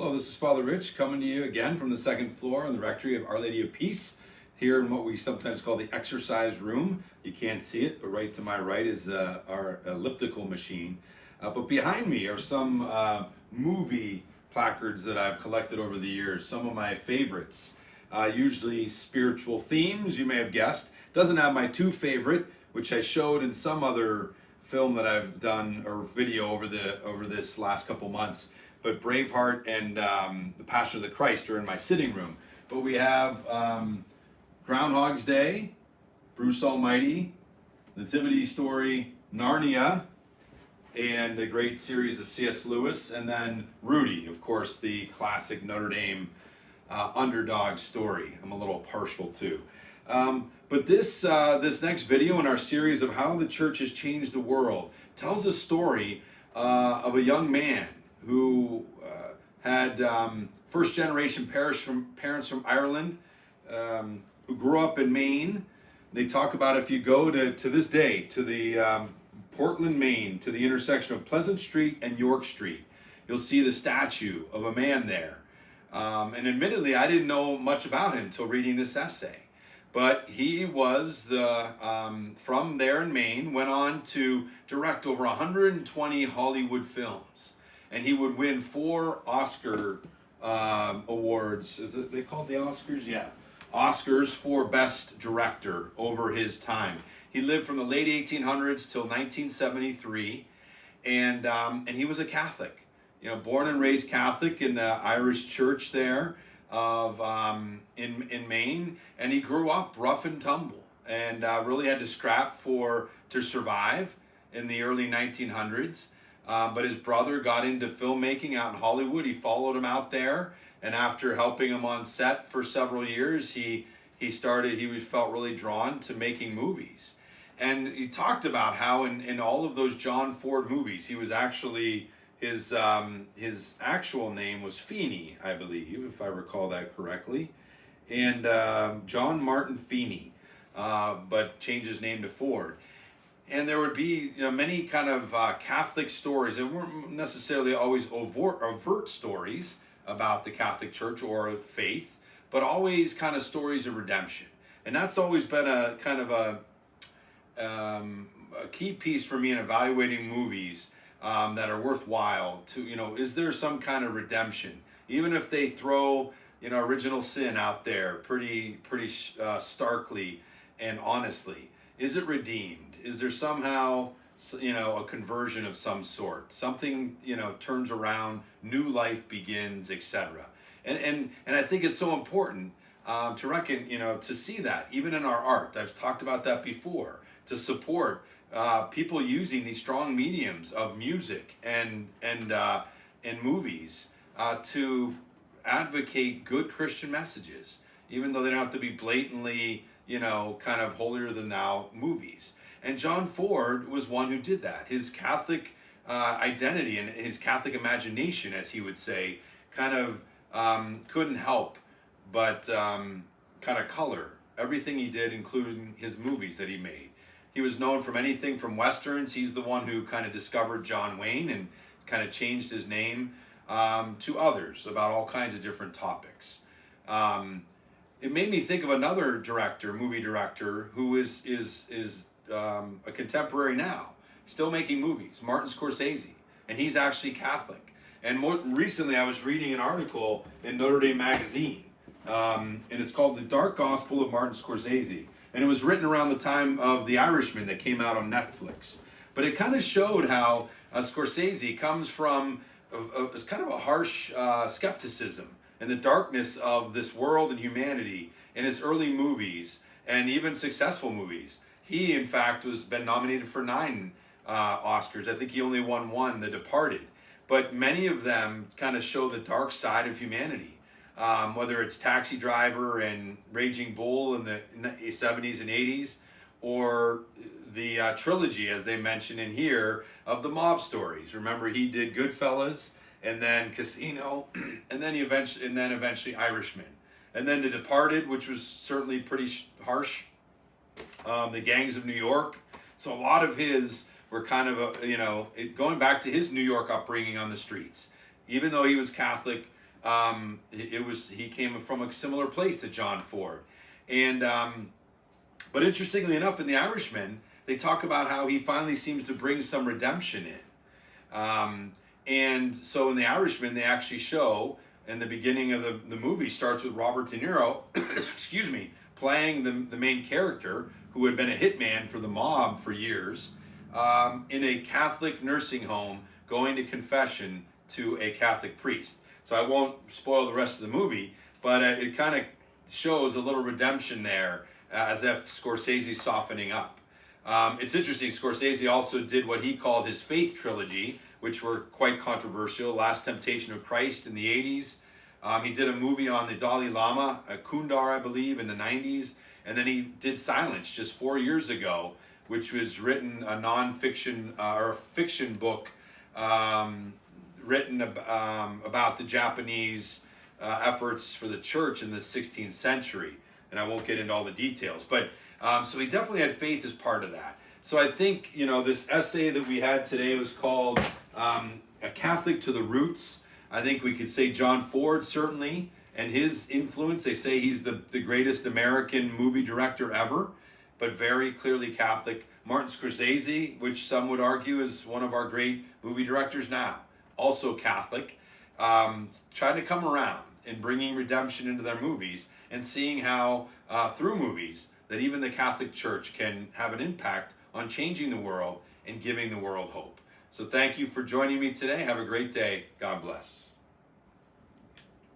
Hello, this is Father Rich coming to you again from the second floor in the Rectory of Our Lady of Peace, here in what we sometimes call the exercise room. You can't see it, but right to my right is our elliptical machine. But behind me are some movie placards that I've collected over the years, some of my favorites. Usually spiritual themes, you may have guessed. Doesn't have my two favorite, which I showed in some other film that I've done or video over this last couple months. But Braveheart and The Passion of the Christ are in my sitting room. But we have Groundhog's Day, Bruce Almighty, Nativity Story, Narnia, and the great series of C.S. Lewis, and then Rudy, of course, the classic Notre Dame underdog story. I'm a little partial to. But this next video in our series of how the church has changed the world tells a story of a young man who had first generation parents from Ireland, who grew up in Maine. They talk about, if you go to this day to the Portland, Maine, to the intersection of Pleasant Street and York Street, you'll see the statue of a man there. And admittedly, I didn't know much about him until reading this essay. But he was from there in Maine, went on to direct over 120 Hollywood films. And he would win 4 Oscar awards. Is it they called the Oscars? Yeah. Oscars for Best Director over his time. He lived from the late 1800s till 1973. And he was a Catholic. You know, born and raised Catholic in the Irish church there in Maine, and he grew up rough and tumble, and really had to scrap to survive in the early 1900s. But his brother got into filmmaking out in Hollywood. He followed him out there, and after helping him on set for several years, he felt really drawn to making movies. And he talked about how in all of those John Ford movies, he was actually his actual name was Feeney, I believe, if I recall that correctly, and John Martin Feeney, but changed his name to Ford. And there would be many kind of Catholic stories. They weren't necessarily always overt stories about the Catholic Church or faith, but always kind of stories of redemption. And that's always been a kind of a key piece for me in evaluating movies that are worthwhile. Is there some kind of redemption, even if they throw original sin out there pretty starkly and honestly? Is it redeemed? Is there somehow a conversion of some sort? Something turns around, new life begins, etc. And I think it's so important to reckon to see that even in our art. I've talked about that before, to support people using these strong mediums of music and movies to advocate good Christian messages, even though they don't have to be blatantly kind of holier than thou movies. And John Ford was one who did that. His Catholic identity and his Catholic imagination, as he would say, kind of couldn't help but kind of color everything he did, including his movies that he made. He was known from anything from Westerns. He's the one who kind of discovered John Wayne and kind of changed his name to others about all kinds of different topics. It made me think of another movie director, who is a contemporary now, still making movies, Martin Scorsese, and he's actually Catholic. And more recently, I was reading an article in Notre Dame magazine, and it's called "The Dark Gospel of Martin Scorsese," and it was written around the time of The Irishman that came out on Netflix. But it kind of showed how Scorsese comes from it's kind of a harsh skepticism and the darkness of this world and humanity in his early movies and even successful movies. He, in fact, been nominated for 9 Oscars. I think he only won 1, The Departed. But many of them kind of show the dark side of humanity, whether it's Taxi Driver and Raging Bull in the 70s and 80s, or the trilogy, as they mention in here, of the mob stories. Remember, he did Goodfellas, and then Casino, and then eventually Irishman, and then The Departed, which was certainly pretty harsh. The Gangs of New York. So a lot of his were kind of going back to his New York upbringing on the streets. Even though he was Catholic, he came from a similar place to John Ford. And but interestingly enough, in The Irishman, they talk about how he finally seems to bring some redemption in. And so in The Irishman, they actually show, in the beginning of the movie, starts with Robert De Niro, excuse me, playing the main character who had been a hitman for the mob for years, in a Catholic nursing home, going to confession to a Catholic priest. So I won't spoil the rest of the movie, but it kind of shows a little redemption there, as if Scorsese's softening up. It's interesting, Scorsese also did what he called his faith trilogy, which were quite controversial. Last Temptation of Christ in the 80s. He did a movie on the Dalai Lama, Kundar, I believe, in the 90s. And then he did Silence just 4 years ago, which was written a non-fiction or a fiction book written about the Japanese efforts for the church in the 16th century. And I won't get into all the details. But so he definitely had faith as part of that. So I think, this essay that we had today was called A Catholic to the Roots. I think we could say John Ford, certainly, and his influence. They say he's the greatest American movie director ever, but very clearly Catholic. Martin Scorsese, which some would argue is one of our great movie directors now, also Catholic, trying to come around and bringing redemption into their movies and seeing how, through movies, that even the Catholic Church can have an impact on changing the world and giving the world hope. So thank you for joining me today. Have a great day. God bless.